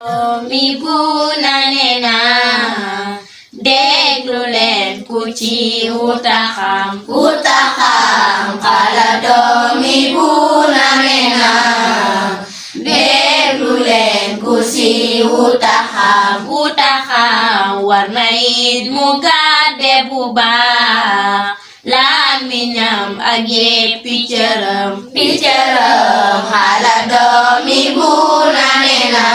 Mi buuna nee na déglu leen ku ci wuta xam xala doomi buuna nee na déglu leen ku ci wuta xam war na it mu gàdde bu baax làmmiñam ak yéppi cëram xala doomi buuna nee na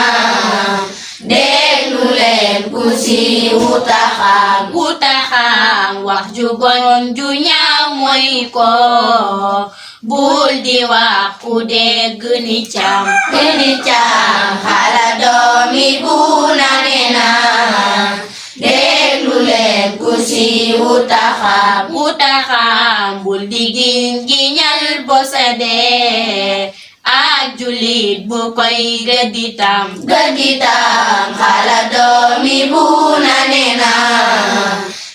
déglu leen ku ci wuta xam wax ju bon ju ñaaw mooy ko bul di wax ku dégg ni cam xala doomi buuna nee na déglu leen ku ci wuta xam bul di giñal bosa dee ak julit bu koy gëdditam xala doomi buuna nee na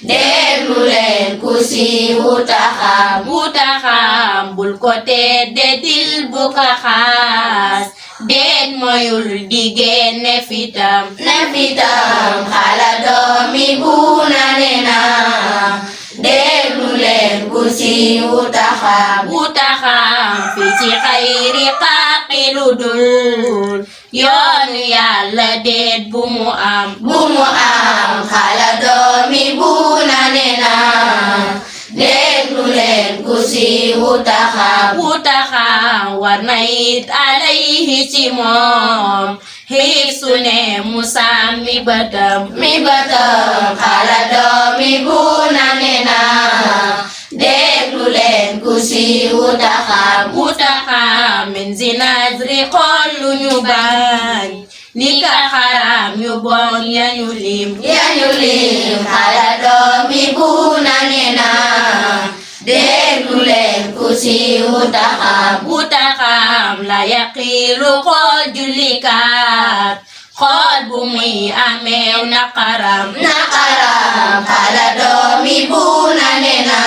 déglu leen ku ci wuta xam bul ko teddedil bu ko xaas déet moyul di génne fitam xala doomi buuna nee na déglu leen ku ci wuta xam fi ci xayri xaaqilu dul yoonu Yàlla déet bu mu am xala doomi buuna nee na déglu leen ku ci wuta xam war na it alayhi ci moom xiisu ne Musa mi bëtam xala doomi buuna nee na déglu leen ku ci wuta xam min zinazri xool lu ñu bañ ni ka xaram yu bon yañu lim xala doomi buuna nee na déglu leen ku ci wuta xam la yaqiilu xool jullikat xool bu muy ameew naqaram xala doomi buuna nee na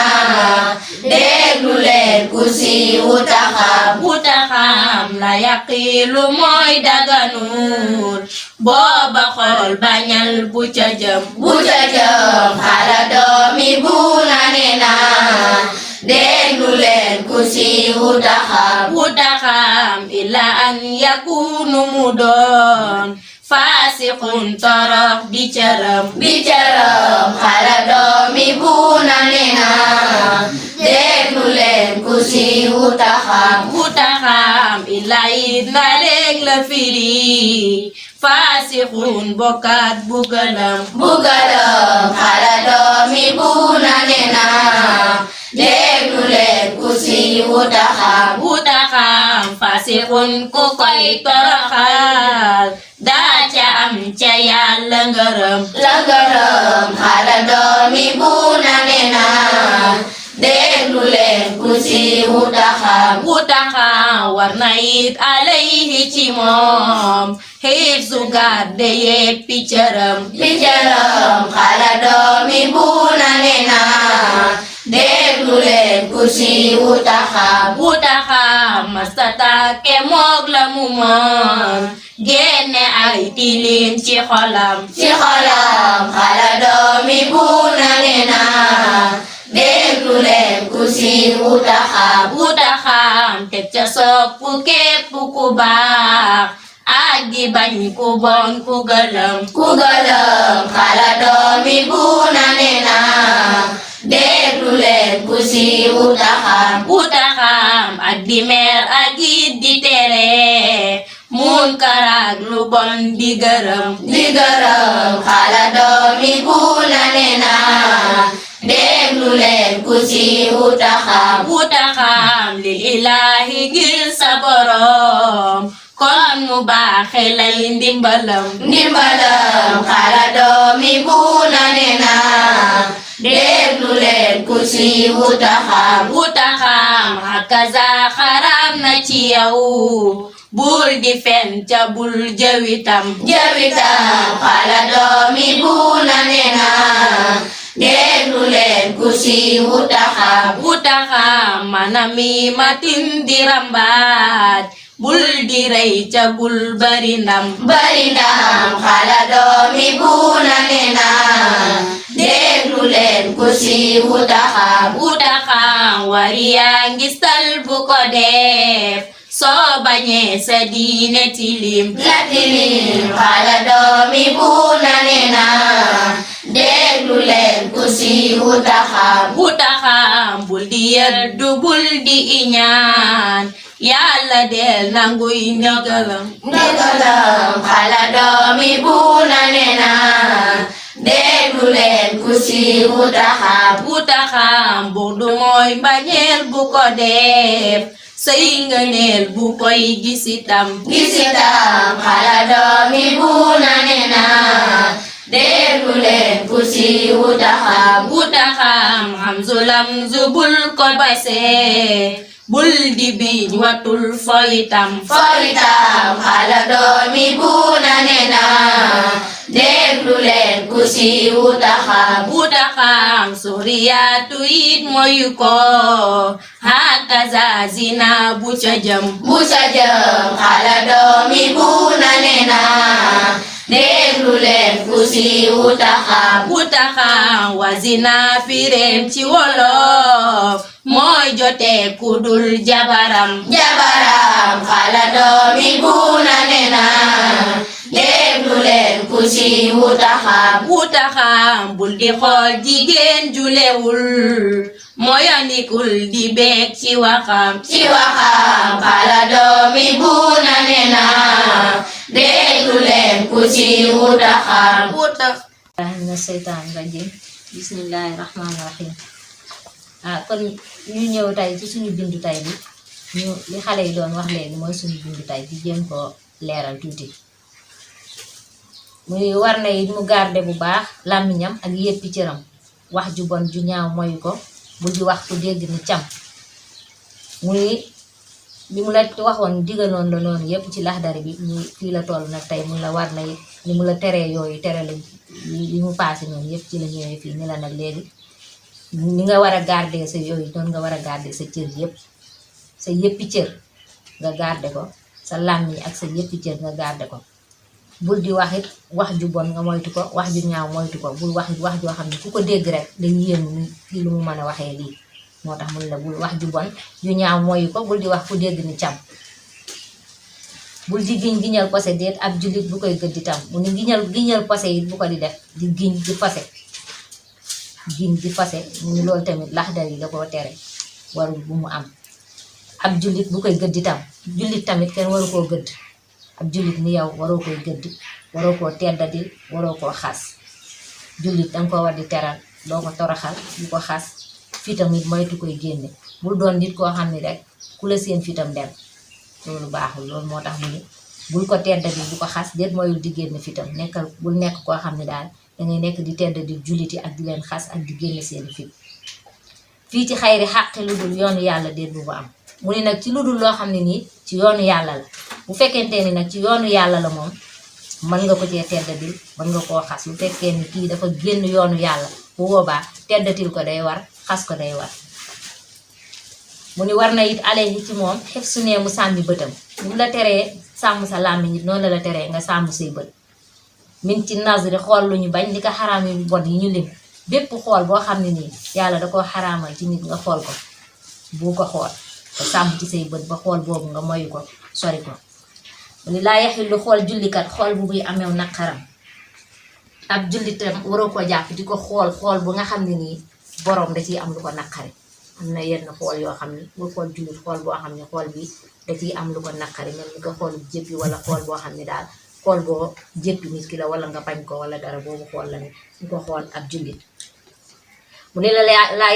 déglu leen ku ci wuta xam la yaqiilu mooy daganul booba xool bañal bu ca jëm xala doomi buuna nee na déglu leen ku ci wuta xam illa an yakunu mu doon faasiqun torox di cëram xala doomi buuna nee na déglu leen ku ci wuta xam illa it na léeg la firi faasiqun bokkat bugalam xala doomi buuna nee na déglu leen ku ci wuta xam faasiqun ku koy toroxal daa ca am ca Yàlla ngërëm xala doomi buuna nee na déglu leen ku ci wuta xam war na it alayhi ci moom xiifsu gàdde yéppi cëram xala doomi buuna nee na déglu leen ku ci wuta xam mastataake moog la mu mën génne ay tilim ci xolam xala doomi buuna nee na déglu leen ku ci wuta xam teg ca soppu képp ku baax ak di bañ ku bon ku gëlëm xala doomi buuna nee na déglu leen ku ci wuta xam ak di mer ak it di tere munkar ak lu bon di gërëm xala doomi buuna nee na déglu leen ku ci wuta xam lil ilaahi ngir sa borom kon mu baaxe lay ndimbalam xala doomi buuna nee na déglu leen ku ci wuta xam hakaza xaram na ci yow bul di fen ca bul jëwitam xala doomi buuna nee na déglu leen ku ci wuta xam mana mi matin di rambaaj bul di rey ca bul bari ndam xala doomi buuna nena déglu leen ku siiwu taxam wariyaa ngistal bu ko def soo bañee sa diine tilim la tilim xala doomi buuna nena déglu leen ku siiwu taxam bul di yeddu bul di iñaan Yàlla del nanguy ndigalam xala doomi buuna nena déglu leen ku siiwu taxam bu du mooy mbañeel bu ko def say ngëneel bu koy gisitam xala doomi buuna nena déglu leen ku siiwu taxam xam zulam zubul ko base bul di biñ watul foyitam xala doomi buuna nena déglu leen ku siiwu taxam suriyaatu it moyu ko hakaza zina bu ca jëm xala doomi buuna nena déglu leen ku siiwu taxam wa zina fireem ci wolof mooy jote ku dul jabaram xala doomi buuna nena déglu leen ku siiwu taxam bul di xool jigéen julewul moyandikul di beek ci waxam xala doomi buuna nena déglu leen ku siiwu taxam mina seytaan rajim bismillahi rahmaani rahim kon ñu ñëw tey ci suñu bindu tey bi li xale yi doon wax léegi mooy suñu bindu tey ci jéem ko leeral tuuti muy war na it mu garde bu baax làmmiñam ak yéppi cëram wax ju bon ju ñaaw moyu ko bu di wax ku dégg ni cam muy li mu la waxoon digaloon la noonu yépp ci laxdari bi mu fii la toll nag tey mu la war na it li mu la teree yooyu tere la li mu paase noonu yépp ci la ñëwee fii ni la nag léegi ni nga war a garder sa yooyu noonu nga war a garder sa cër yépp sa yéppi cër nga garder ko sa làmmiñ ak sa yéppi cër nga garder ko bul di wax it wax ju bon nga moytu ko wax ju ñaaw moytu ko bul wax it wax joo xam ne ku ko dégg rek day yéem ni kii lu mu mën a waxee lii moo tax mun la bul wax ju bon ju ñaaw moyu ko bul di wax ku dégg ni cam bul di giñal posé déet ab jullit bu koy gëddi tam mu ni giñal posé it bu ko di def di giñ di fase giñ di fase mu ni loolu tamit laxdar yi da koo tere warul bu mu am ab jullit bu koy gëddi tam jullit tamit kenn waru koo gëdd ab jullit ni yow waroo koy gëdd waroo koo teddadil waroo koo xas jullit danga ko war di teral doo ko toroxal bu ko xas fitam it moytu koy génne bul doon nit koo xam ni rek ku la seen fitam dem loolu baaxul loolu moo tax mu ni bul ko teddadil bu ko xas déet mooyul di génne fitam nekkal bul nekk koo xam ni daal dangay nekk di teddadil julliti ak di leen xas ak di génne seen fit fii ci xayri xàqi lu dul yoonu yàlla déet bu ko am mu ni nag ci lu dul loo xam ne nii ci yoonu yàlla la bu fekkente ni nag ci yoonu yàlla la moom mën nga ko cee teddadil mën nga koo xas bu fekkee ni kii dafa génn yoonu yàlla bu boobaa teddatil ko day war xas ko day war mu ni war na it alayhi ci moom xef su nee mu sàmmi bëtam bu la teree sàmm sa làmmiñ it noonu la teree nga sàmm say bët min ci nazri xool lu ñu bañ li ko xaraam yu bon yi ñu lim bépp xool boo xam ne nii yàlla da koo xaraamal ci nit nga xool ko bu ko xool te sàmm ci say bët ba xool boobu nga moyu ko sori ko li laa yaxil lu xool jullikat xool bu buy amew naqaram ab jullitam waroo ko jàpp di ko xool bu nga xam ne nii boroom da ciy am lu ko naqari am na yenn xool yoo xam ne bu xool jullit xool boo xam ne xool bi da ciy am lu ko naqari mel ni nga xool jéppi wala xool boo xam ne daal xool boo jéppi nit ki la wala nga bañ ko wala dara boobu xool la ne ñu ko xool ab jullit mu ne la laa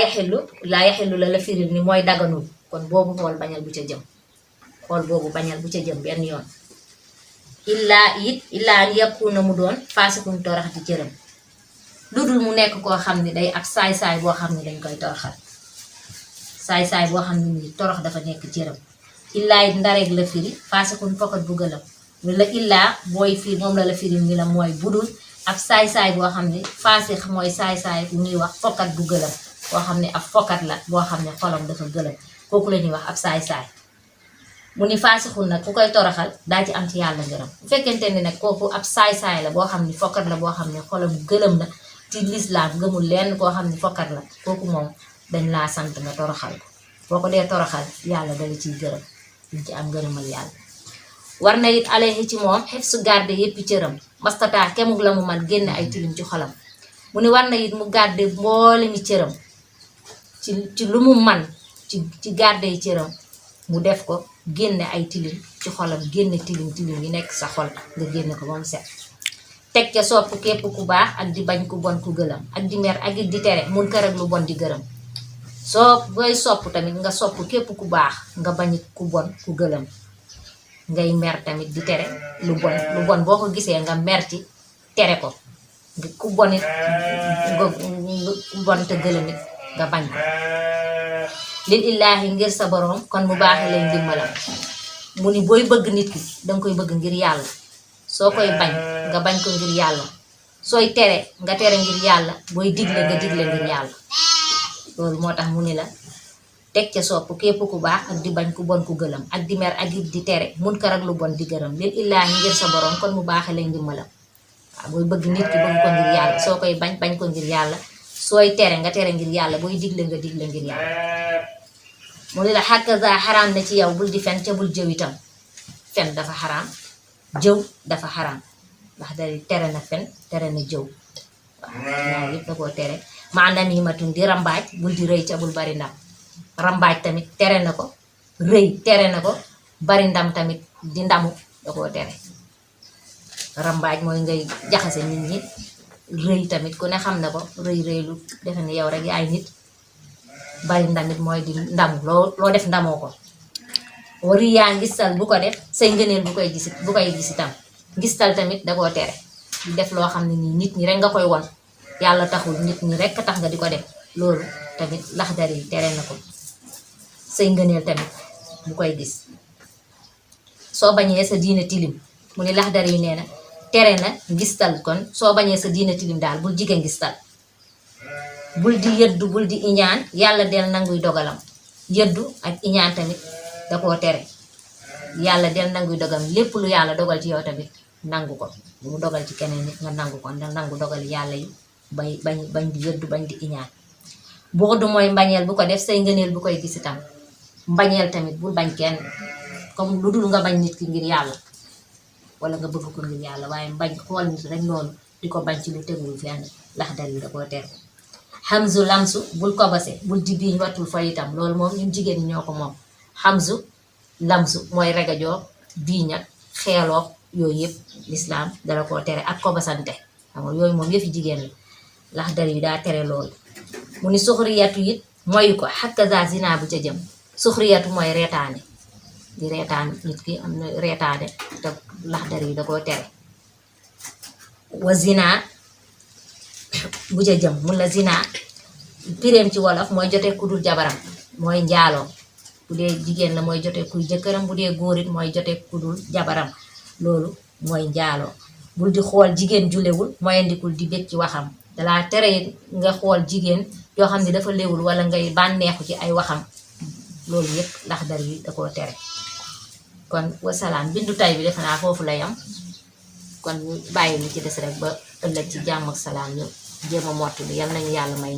yaxillu la firil ni mooy daganul kon boobu xool bañal bu ca jëm xool boobu bañal bu ca jëm benn yoon illaa an yakuna mu doon faasikun torax di cëram lu dul mu nekk koo xam ne day ab saay-saay boo xam ne dañ koy toroxal saay-saay boo xam ne nii torox dafa nekk cëram illaa it ndareeg la firi faasikun fokkat bu gëlam la illaa booy fii moom la firi ni la mooy budul ab saay-saay boo xam ne faasix mooy saay-saay bu ñuy wax fokkat bu gëlam boo xam ne ab fokkat la boo xam ne xolam dafa gëlam kooku la ñuy wax ab saay-saay mu ni faasixul nag ku koy toroxal daa ci am ci yàlla ngërëm bu fekkente ni nag kooku ab saay-saay la boo xam ni fokkat la boo xam ne xolam gëlëm na ci lislaam gëmul lenn koo xam ni fokkat la kooku moom dañ laa sant nga toroxal ko boo ko dee toroxal yàlla dala ciy gërëm duñ ci am ngërëmal yàlla war na it alayhi ci moom xef su garde yéppi cëram mastataa kemug la mu man génn ay tilim ci xolam mu ni war na it mu garde mboole mi cëram ci lu mu man ci garde yi cëram mu def ko génne ay tilim ci xolam génne tilim yi nekk sa xol nga génne ko ba mu set teg ca sopp képp ku baax ak di bañ ku bon ku gëlëm ak di mer ak di tere mun kër ak lu bon di gërëm soo booy sopp tamit nga sopp képp ku baax nga bañ ku bon ku gëlëm ngay mer tamit di tere lu bon boo ko gisee nga mer ci tere ko ku bon it ku bon te gëlëm it nga bañ ko lil illaahi ngir sa borom kon mu baaxee leen dimbalam mu ni booy bëgg nit ki danga koy bëgg ngir yàlla soo koy bañ nga bañ ko ngir yàlla sooy tere nga tere ngir yàlla booy digle nga digle ngir yàlla loolu moo tax mu ni la teg ca sopp képp ku baax ak di bañ ku bon ku gëlëm ak di mer ak di tere mun kar ak lu bon di gërëm lil illaahi ngir sa borom kon mu baaxee leen dimbalam waaw booy bëgg nit ki bëgg ko ngir yàlla soo koy bañ ko ngir yàlla sooy tere nga tere ngir yàlla booy digle nga digle ngir yàlla mu ni la hakaza xaraam na ci yow bul di fen ca bul jëw itam fen dafa xaraam jëw dafa xaraam ndax dari tere na fen tere na jëw waaw ñaar yëpp da koo tere maanaam yi matun di rambaaj bul di rëy ca bul bari ndam rambaaj tamit tere na ko rëy tere na ko bari ndam tamit di ndamu da koo tere rambaaj mooy ngay jaxase nit ñi rëy tamit ku ne xam na ko rëy lu defe ne yow rek yaay nit bari ndamit mooy di ndamu loo def ndamoo ko wari yaa ngistal bu ko def say ngëneel bu koy gis itam ngistal tamit da koo tere di def loo xam ne nii nit ñi rek nga koy won yàlla taxul nit ñi rek tax nga di ko def loolu tamit laxdar yi tere na ko say ngëneel tamit bu koy gis soo bañee sa diina tilim mu ni laxdar yi nee na tere na ngistal kon soo bañee sa diina tilim daal bul jige ngistal bul di yëddu bul di iñaan yàlla del nanguy dogalam yëddu ak iñaan tamit da koo tere yàlla del nanguy dogalam lépp lu yàlla dogal ci yow tamit nangu ko lu mu dogal ci keneen nit nga nangu ko nga nangu dogal yàlla yi bañ di yëddu bañ di iñaan buxdu mooy mbañeel bu ko def say ngëneel bu koy gis itam mbañeel tamit bul bañ kenn comme lu dul nga bañ nit ki ngir yàlla wala nga bëgg ko ngir yàlla waaye bañ xool nit rek noonu di ko bañ ci lu tegul fenn lax dal yi da koo tere xamzu lamsu bul kobase bul di biiñ wattul fa itam loolu moom ñun jigéen ñi ñoo ko moom xamzu lamsu mooy regajoo biiñ ak xeeloo yooyu yëpp lislaam dala koo tere ak kobasante xam nga yooyu moom yëfi jigéen la lax dal yi daa tere loolu mu ni suxriyatu it moyu ko hakaza zina bu ca jëm suxriyatu mooy reetaane di reetaan nit ki am na reetaane te lax dar yi da koo tere wa zina bu ca jëm mun la zina pireem ci wolof mooy jotee ku dul jabaram mooy njaaloo bu dee jigéen la mooy jotee kuy jëkkëram bu dee góor it mooy jotee ku dul jabaram loolu mooy njaaloo bul di xool jigéen ju lewul mooy ndikul di bég ci waxam dalaa tere nga xool jigéen yoo xam ne dafa lewul wala ngay bànneexu ci ay waxam loolu yëpp lax dar yi da koo tere kon wasalaam bindu tay bi defe naa foofu la yam kon bàyyi li ci des rek ba ëllëg ci jàmm ak salaam ñu jéem a mottali yal nañu yàlla may